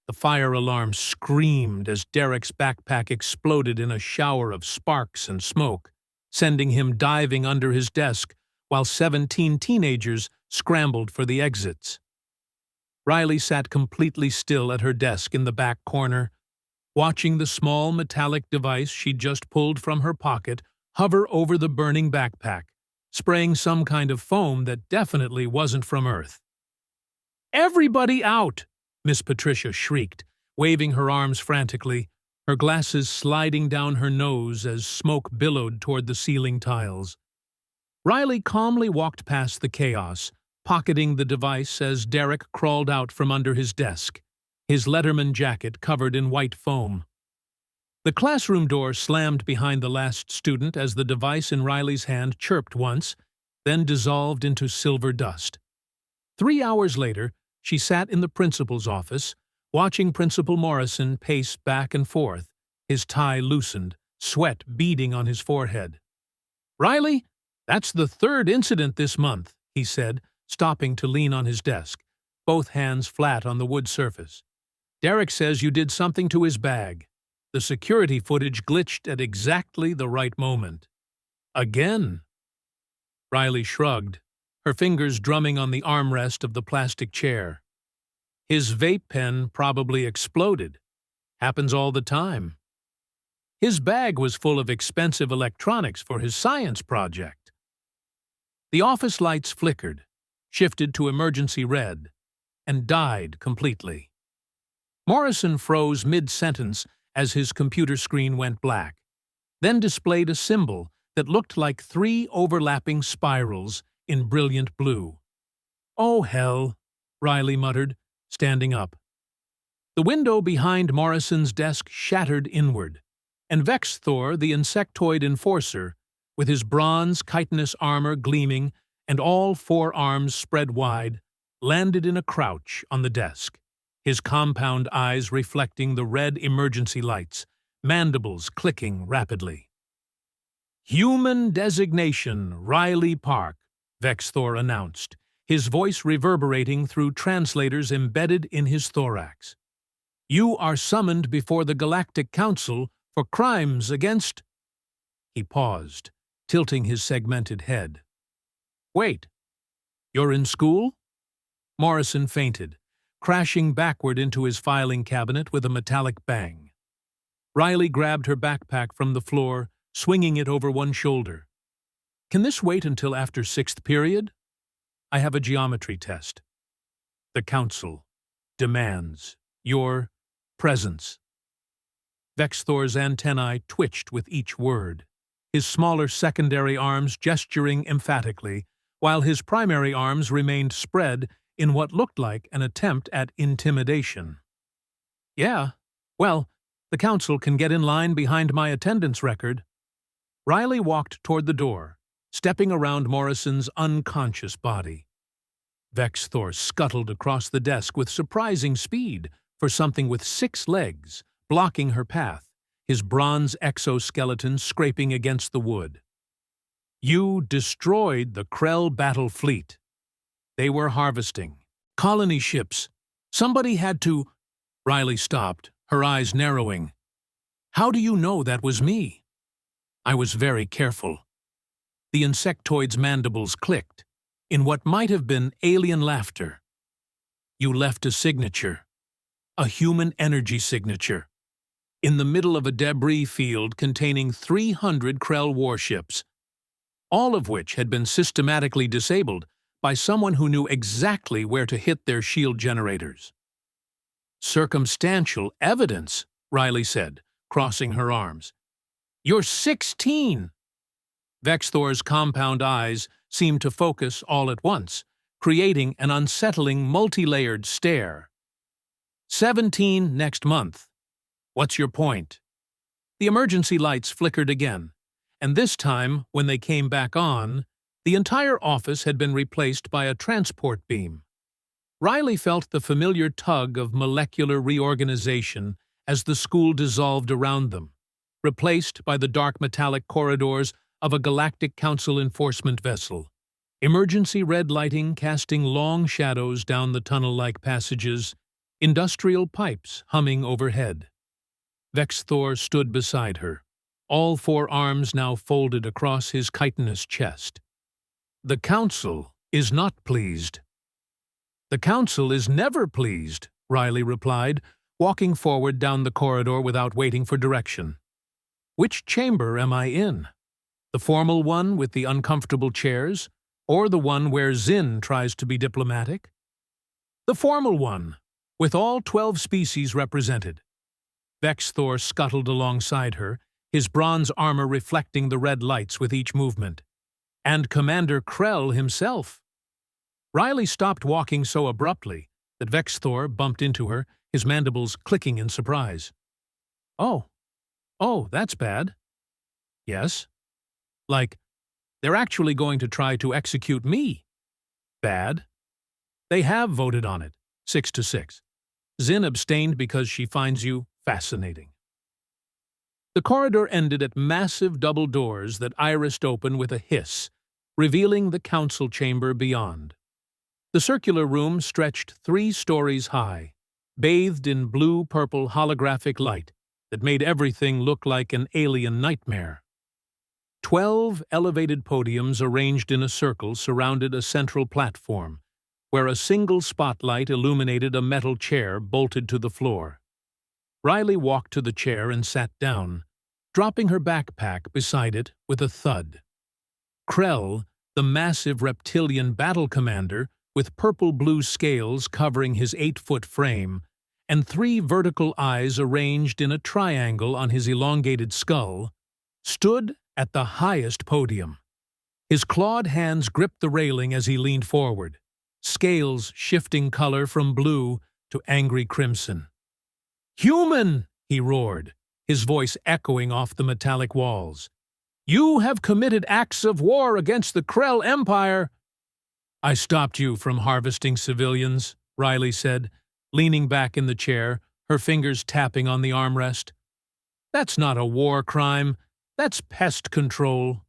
The fire alarm screamed as Derek's backpack exploded in a shower of sparks and smoke, sending him diving under his desk while 17 teenagers scrambled for the exits. Riley sat completely still at her desk in the back corner, watching the small metallic device she'd just pulled from her pocket hover over the burning backpack, spraying some kind of foam that definitely wasn't from Earth. "Everybody out!" Miss Patricia shrieked, waving her arms frantically, her glasses sliding down her nose as smoke billowed toward the ceiling tiles. Riley calmly walked past the chaos, pocketing the device as Derek crawled out from under his desk, his Letterman jacket covered in white foam. The classroom door slammed behind the last student as the device in Riley's hand chirped once, then dissolved into silver dust. 3 hours later, she sat in the principal's office, watching Principal Morrison pace back and forth, his tie loosened, sweat beading on his forehead. "Riley, that's the 3rd incident this month," he said, stopping to lean on his desk, both hands flat on the wood surface. "Derek says you did something to his bag. The security footage glitched at exactly the right moment." "Again?" Riley shrugged, her fingers drumming on the armrest of the plastic chair. "His vape pen probably exploded. Happens all the time. His bag was full of expensive electronics for his science project." The office lights flickered, shifted to emergency red, and died completely. Morrison froze mid-sentence as his computer screen went black, then displayed a symbol that looked like 3 overlapping spirals in brilliant blue. "Oh, hell," Riley muttered, standing up. The window behind Morrison's desk shattered inward, and Vex'thor, the insectoid enforcer, with his bronze chitinous armor gleaming and all 4 arms spread wide, landed in a crouch on the desk, his compound eyes reflecting the red emergency lights, mandibles clicking rapidly. "Human designation, Riley Park," Vex'thor announced, his voice reverberating through translators embedded in his thorax. "You are summoned before the Galactic Council for crimes against—" He paused, tilting his segmented head. "Wait, you're in school?" Morrison fainted, crashing backward into his filing cabinet with a metallic bang. Riley grabbed her backpack from the floor, swinging it over one shoulder. "Can this wait until after 6th period? I have a geometry test. The Council demands your presence." Vex'thor's antennae twitched with each word, his smaller secondary arms gesturing emphatically, while his primary arms remained spread in what looked like an attempt at intimidation. "Yeah, well, the Council can get in line behind my attendance record." Riley walked toward the door, stepping around Morrison's unconscious body. Vex'thor scuttled across the desk with surprising speed for something with 6 legs, blocking her path, his bronze exoskeleton scraping against the wood. "You destroyed the Krell battle fleet. They were harvesting colony ships. Somebody had to—" Riley stopped, her eyes narrowing. "How do you know that was me?" "I was very careful." The insectoid's mandibles clicked, in what might have been alien laughter. "You left a signature, a human energy signature, in the middle of a debris field containing 300 Krell warships, all of which had been systematically disabled by someone who knew exactly where to hit their shield generators." "Circumstantial evidence," Riley said, crossing her arms. "You're 16! Vex'thor's compound eyes seemed to focus all at once, creating an unsettling multi-layered stare. 17 next month. What's your point?" The emergency lights flickered again, and this time, when they came back on, the entire office had been replaced by a transport beam. Riley felt the familiar tug of molecular reorganization as the school dissolved around them, replaced by the dark metallic corridors of a Galactic Council enforcement vessel, emergency red lighting casting long shadows down the tunnel-like passages, industrial pipes humming overhead. Vex'thor stood beside her, all four arms now folded across his chitinous chest. "The Council is not pleased." "The Council is never pleased," Riley replied, walking forward down the corridor without waiting for direction. "Which chamber am I in? The formal one with the uncomfortable chairs, or the one where Zynn tries to be diplomatic?" "The formal one, with all 12 species represented." Vex'thor scuttled alongside her, his bronze armor reflecting the red lights with each movement. "And Commander Krell himself." Riley stopped walking so abruptly that Vex'thor bumped into her, his mandibles clicking in surprise. Oh, that's bad." "Yes." "Like, they're actually going to try to execute me." "Bad." "They have voted on it, 6-6. Zynn abstained because she finds you fascinating." The corridor ended at massive double doors that irised open with a hiss, revealing the council chamber beyond. The circular room stretched 3 stories high, bathed in blue-purple holographic light that made everything look like an alien nightmare. 12 elevated podiums arranged in a circle surrounded a central platform, where a single spotlight illuminated a metal chair bolted to the floor. Riley walked to the chair and sat down, dropping her backpack beside it with a thud. Krell, the massive reptilian battle commander, with purple-blue scales covering his 8-foot frame, and 3 vertical eyes arranged in a triangle on his elongated skull, stood at the highest podium. His clawed hands gripped the railing as he leaned forward, scales shifting color from blue to angry crimson. "Human!" he roared, his voice echoing off the metallic walls. "You have committed acts of war against the Krell Empire." "I stopped you from harvesting civilians," Riley said, leaning back in the chair, her fingers tapping on the armrest. "That's not a war crime. That's pest control."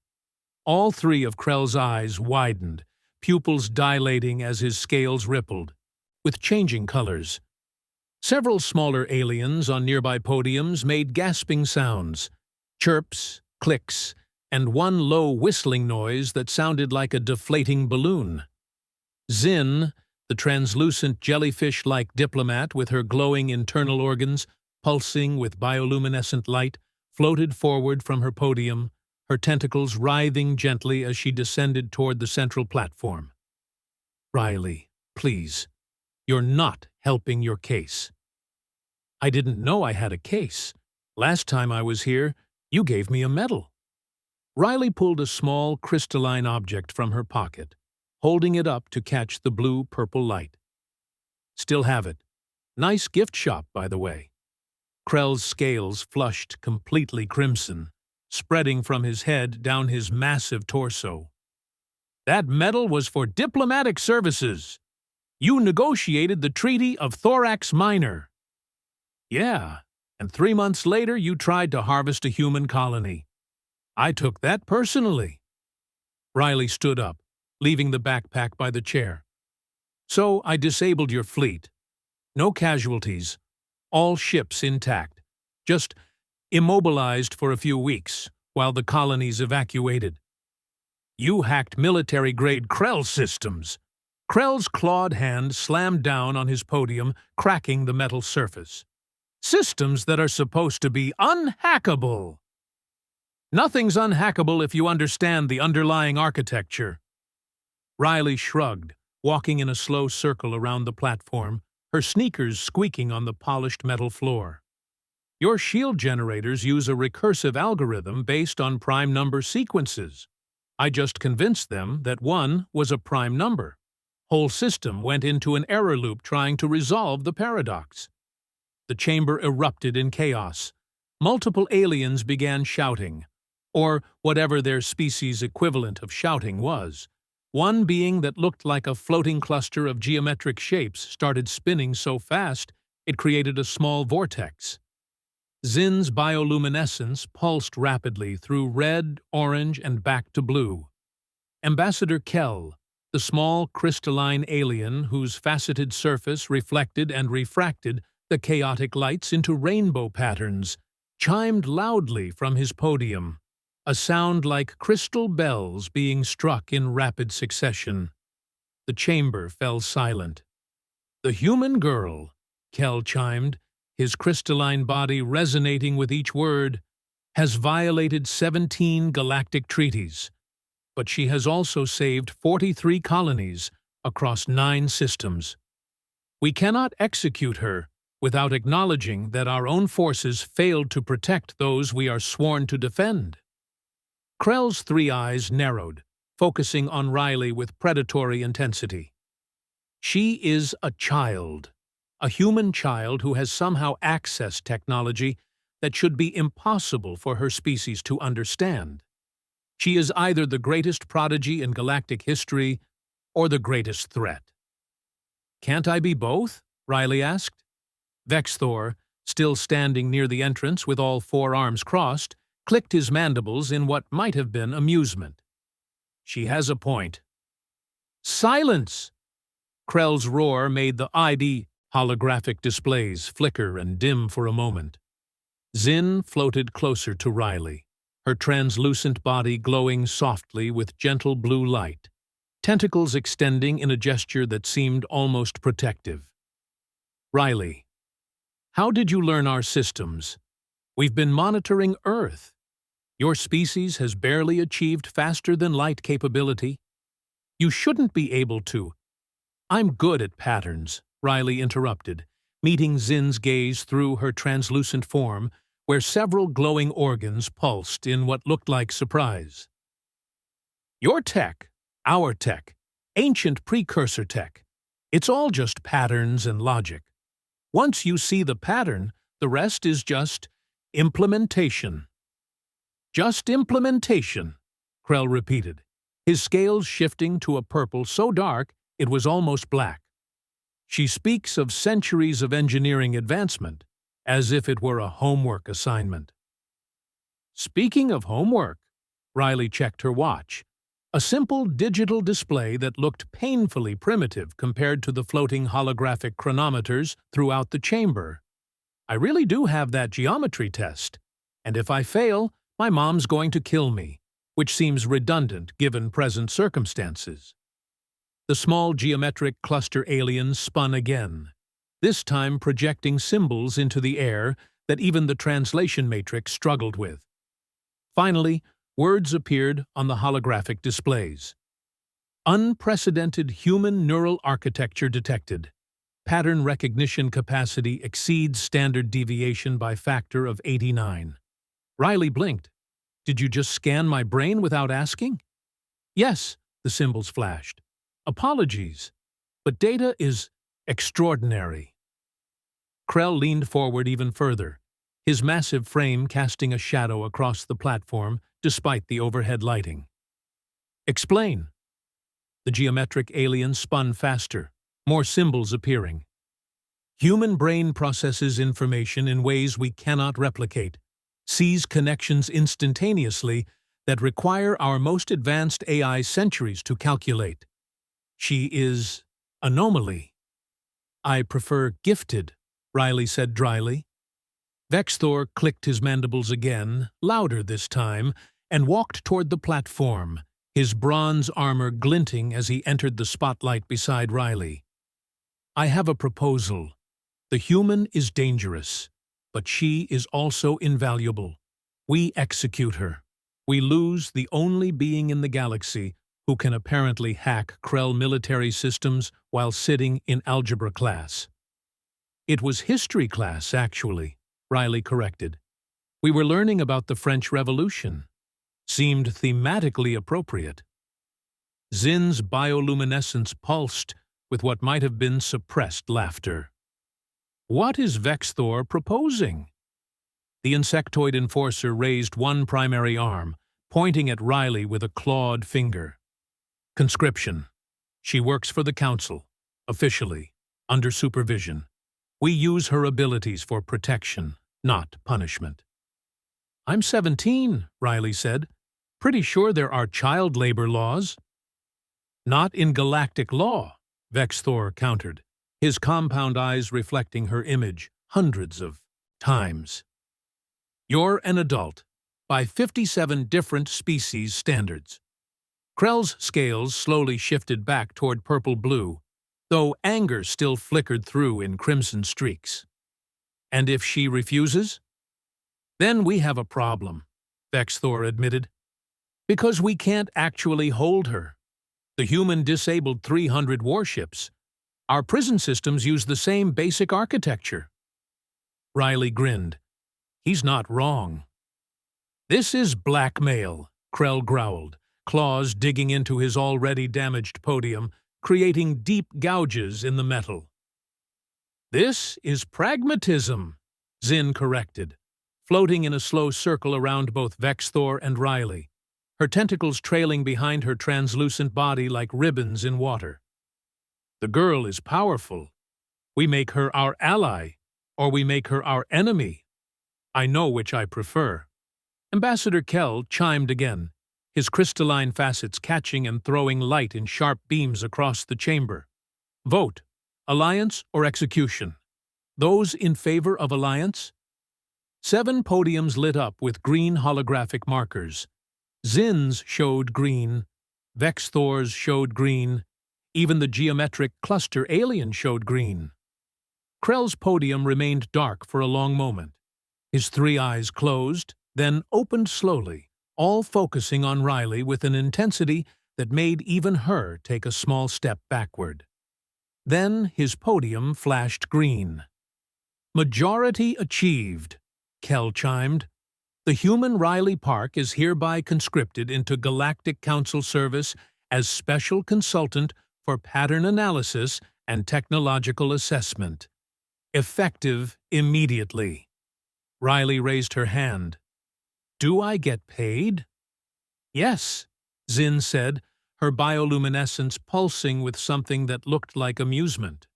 All 3 of Krell's eyes widened, pupils dilating as his scales rippled, with changing colors. Several smaller aliens on nearby podiums made gasping sounds, chirps, clicks, and one low whistling noise that sounded like a deflating balloon. Zynn, the translucent jellyfish-like diplomat with her glowing internal organs pulsing with bioluminescent light, floated forward from her podium, her tentacles writhing gently as she descended toward the central platform. "Riley, please. You're not helping your case." "I didn't know I had a case. Last time I was here, you gave me a medal." Riley pulled a small crystalline object from her pocket, holding it up to catch the blue-purple light. "Still have it. Nice gift shop, by the way." Krell's scales flushed completely crimson, spreading from his head down his massive torso. "That medal was for diplomatic services. You negotiated the Treaty of Thorax Minor." "Yeah, and 3 months later you tried to harvest a human colony. I took that personally." Riley stood up, leaving the backpack by the chair. "So I disabled your fleet. No casualties. All ships intact. Just immobilized for a few weeks while the colonies evacuated. You hacked military-grade Krell systems." Krell's clawed hand slammed down on his podium, cracking the metal surface. "Systems that are supposed to be unhackable." "Nothing's unhackable if you understand the underlying architecture." Riley shrugged, walking in a slow circle around the platform, her sneakers squeaking on the polished metal floor. "Your shield generators use a recursive algorithm based on prime number sequences. I just convinced them that 1 was a prime number. Whole system went into an error loop trying to resolve the paradox." The chamber erupted in chaos. Multiple aliens began shouting, or whatever their species' equivalent of shouting was. One being that looked like a floating cluster of geometric shapes started spinning so fast it created a small vortex. Zynn's bioluminescence pulsed rapidly through red, orange, and back to blue. Ambassador Kell, The small crystalline alien whose faceted surface reflected and refracted the chaotic lights into rainbow patterns, chimed loudly from his podium, a sound like crystal bells being struck in rapid succession. The chamber fell silent. "The human girl," Kell chimed, his crystalline body resonating with each word, "has violated 17 galactic treaties, but she has also saved 43 colonies across 9 systems. We cannot execute her without acknowledging that our own forces failed to protect those we are sworn to defend." Krell's 3 eyes narrowed, focusing on Riley with predatory intensity. "She is a child, a human child who has somehow accessed technology that should be impossible for her species to understand. She is either the greatest prodigy in galactic history or the greatest threat." "Can't I be both?" Riley asked. Vex'thor, still standing near the entrance with all 4 arms crossed, clicked his mandibles in what might have been amusement. "She has a point." "Silence!" Krell's roar made the ID holographic displays flicker and dim for a moment. Zynn floated closer to Riley, her translucent body glowing softly with gentle blue light, tentacles extending in a gesture that seemed almost protective. "Riley, how did you learn our systems? We've been monitoring Earth. Your species has barely achieved faster-than-light capability. You shouldn't be able to—" "I'm good at patterns," Riley interrupted, meeting Zynn's gaze through her translucent form, where several glowing organs pulsed in what looked like surprise. "Your tech, our tech, ancient precursor tech, it's all just patterns and logic. Once you see the pattern, the rest is just implementation." "Just implementation," Krell repeated, his scales shifting to a purple so dark it was almost black. "She speaks of centuries of engineering advancement, as if it were a homework assignment." "Speaking of homework," Riley checked her watch, a simple digital display that looked painfully primitive compared to the floating holographic chronometers throughout the chamber. "I really do have that geometry test, and if I fail, my mom's going to kill me, which seems redundant given present circumstances." The small geometric cluster alien spun again, this time projecting symbols into the air that even the translation matrix struggled with. Finally, words appeared on the holographic displays. "Unprecedented human neural architecture detected. Pattern recognition capacity exceeds standard deviation by factor of 89. Riley blinked. "Did you just scan my brain without asking?" "Yes," the symbols flashed. "Apologies, but data is extraordinary." Krell leaned forward even further, his massive frame casting a shadow across the platform despite the overhead lighting. "Explain." The geometric alien spun faster, more symbols appearing. "Human brain processes information in ways we cannot replicate, sees connections instantaneously that require our most advanced AI centuries to calculate. She is anomaly." "I prefer gifted," Riley said dryly. Vex'thor clicked his mandibles again, louder this time, and walked toward the platform, his bronze armor glinting as he entered the spotlight beside Riley. "I have a proposal. The human is dangerous, but she is also invaluable. We execute her. We lose the only being in the galaxy who can apparently hack Krell military systems while sitting in algebra class." "It was history class, actually," Riley corrected. "We were learning about the French Revolution. Seemed thematically appropriate." Zynn's bioluminescence pulsed with what might have been suppressed laughter. "What is Vex'thor proposing?" The insectoid enforcer raised one primary arm, pointing at Riley with a clawed finger. "Conscription. She works for the Council, officially, under supervision. We use her abilities for protection, not punishment." "I'm 17, Riley said. "Pretty sure there are child labor laws." Not in galactic law, Vex'thor countered, his compound eyes reflecting her image hundreds of times. You're an adult, by 57 different species standards. Krell's scales slowly shifted back toward purple-blue, though anger still flickered through in crimson streaks. And if she refuses? Then we have a problem, Vex'thor admitted. Because we can't actually hold her. The human disabled 300 warships. Our prison systems use the same basic architecture. Riley grinned. He's not wrong. This is blackmail, Krell growled, claws digging into his already damaged podium, creating deep gouges in the metal. This is pragmatism, Zynn corrected, floating in a slow circle around both Vex'thor and Riley, her tentacles trailing behind her translucent body like ribbons in water. The girl is powerful. We make her our ally, or we make her our enemy. I know which I prefer. Ambassador Krell chimed again, his crystalline facets catching and throwing light in sharp beams across the chamber. Vote, alliance or execution. Those in favor of alliance? 7 podiums lit up with green holographic markers. Zynn's showed green, Vex'thor's showed green, even the geometric cluster alien showed green. Krell's podium remained dark for a long moment. His 3 eyes closed, then opened slowly, all focusing on Riley with an intensity that made even her take a small step backward. Then his podium flashed green. Majority achieved, Krell chimed. The human Riley Park is hereby conscripted into Galactic Council service as special consultant for pattern analysis and technological assessment. Effective immediately. Riley raised her hand. Do I get paid? Yes, Zynn said, her bioluminescence pulsing with something that looked like amusement.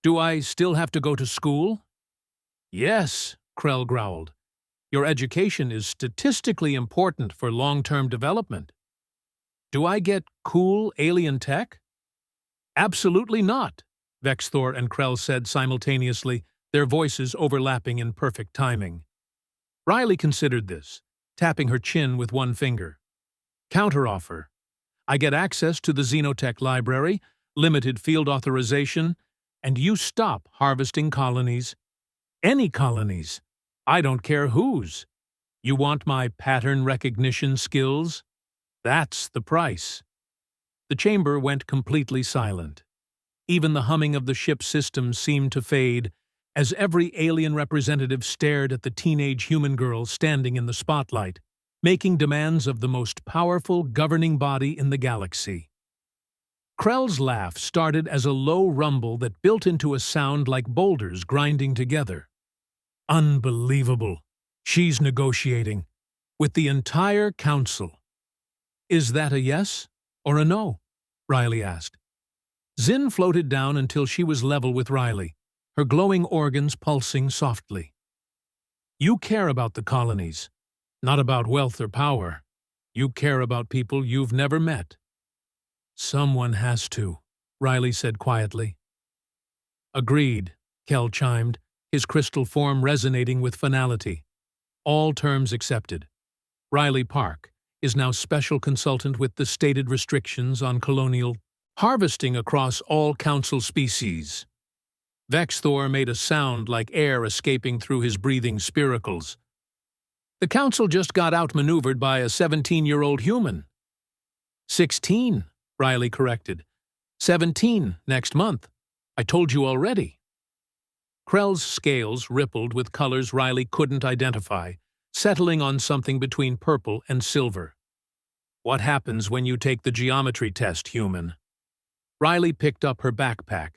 Do I still have to go to school? Yes, Krell growled. Your education is statistically important for long-term development. Do I get cool alien tech? Absolutely not, Vex'thor and Krell said simultaneously, their voices overlapping in perfect timing. Riley considered this, tapping her chin with one finger. Counteroffer. I get access to the Xenotech library, limited field authorization, and you stop harvesting colonies. Any colonies. I don't care whose. You want my pattern recognition skills? That's the price. The chamber went completely silent. Even the humming of the ship's systems seemed to fade as every alien representative stared at the teenage human girl standing in the spotlight, making demands of the most powerful governing body in the galaxy. Krell's laugh started as a low rumble that built into a sound like boulders grinding together. Unbelievable. She's negotiating. With the entire council. Is that a yes or a no? Riley asked. Zynn floated down until she was level with Riley, her glowing organs pulsing softly. You care about the colonies, not about wealth or power. You care about people you've never met. Someone has to, Riley said quietly. Agreed, Krell chimed, his crystal form resonating with finality. All terms accepted. Riley Park is now special consultant with the stated restrictions on colonial harvesting across all council species. Vex'thor made a sound like air escaping through his breathing spiracles. The council just got outmaneuvered by a 17-year-old human. 16, Riley corrected. 17 next month. I told you already. Krell's scales rippled with colors Riley couldn't identify, settling on something between purple and silver. What happens when you take the geometry test, human? Riley picked up her backpack,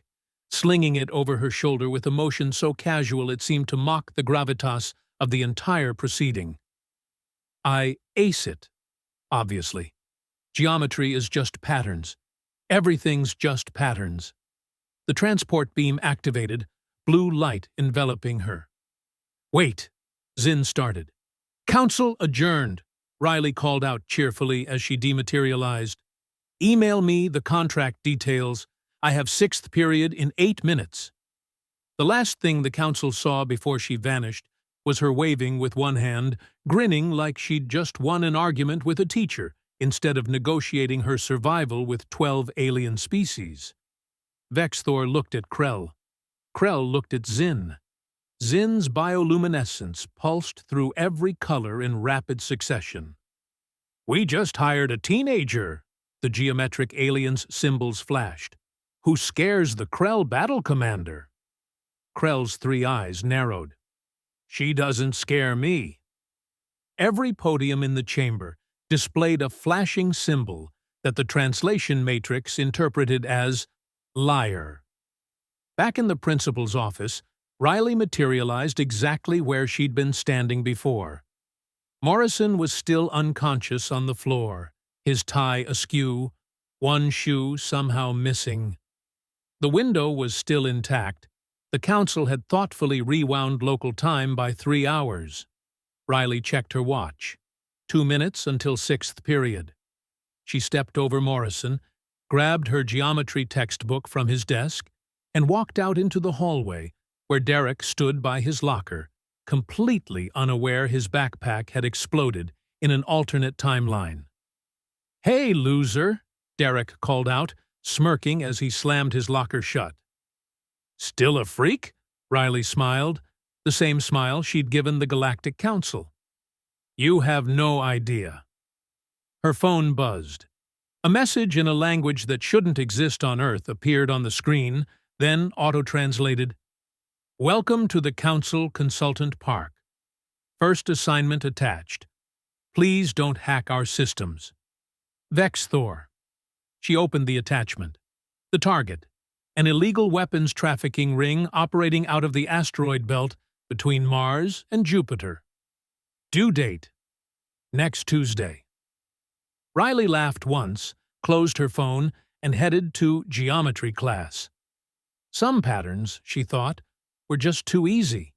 slinging it over her shoulder with a motion so casual it seemed to mock the gravitas of the entire proceeding. I ace it, obviously. Geometry is just patterns. Everything's just patterns. The transport beam activated, blue light enveloping her. Wait, Zynn started. Council adjourned, Riley called out cheerfully as she dematerialized. Email me the contract details. I have 6th period in 8 minutes. The last thing the council saw before she vanished was her waving with one hand, grinning like she'd just won an argument with a teacher instead of negotiating her survival with 12 alien species. Vex'thor looked at Krell. Krell looked at Zynn. Zynn's bioluminescence pulsed through every color in rapid succession. "We just hired a teenager," the geometric alien's symbols flashed, "who scares the Krell Battle Commander." Krell's 3 eyes narrowed. "She doesn't scare me." Every podium in the chamber displayed a flashing symbol that the translation matrix interpreted as liar. Back in the principal's office, Riley materialized exactly where she'd been standing before. Morrison was still unconscious on the floor, his tie askew, one shoe somehow missing. The window was still intact. The council had thoughtfully rewound local time by 3 hours. Riley checked her watch. 2 minutes until 6th period. She stepped over Morrison, grabbed her geometry textbook from his desk, and walked out into the hallway where Derek stood by his locker, completely unaware his backpack had exploded in an alternate timeline. "Hey, loser," Derek called out, smirking as he slammed his locker shut. "Still a freak?" Riley smiled, the same smile she'd given the Galactic Council. "You have no idea." Her phone buzzed. A message in a language that shouldn't exist on Earth appeared on the screen, then auto-translated. "Welcome to the Council Consultant Park. First assignment attached. Please don't hack our systems. Vex'thor." She opened the attachment. The target, an illegal weapons trafficking ring operating out of the asteroid belt between Mars and Jupiter. Due date: next Tuesday. Riley laughed once, closed her phone, and headed to geometry class. Some patterns, she thought, were just too easy.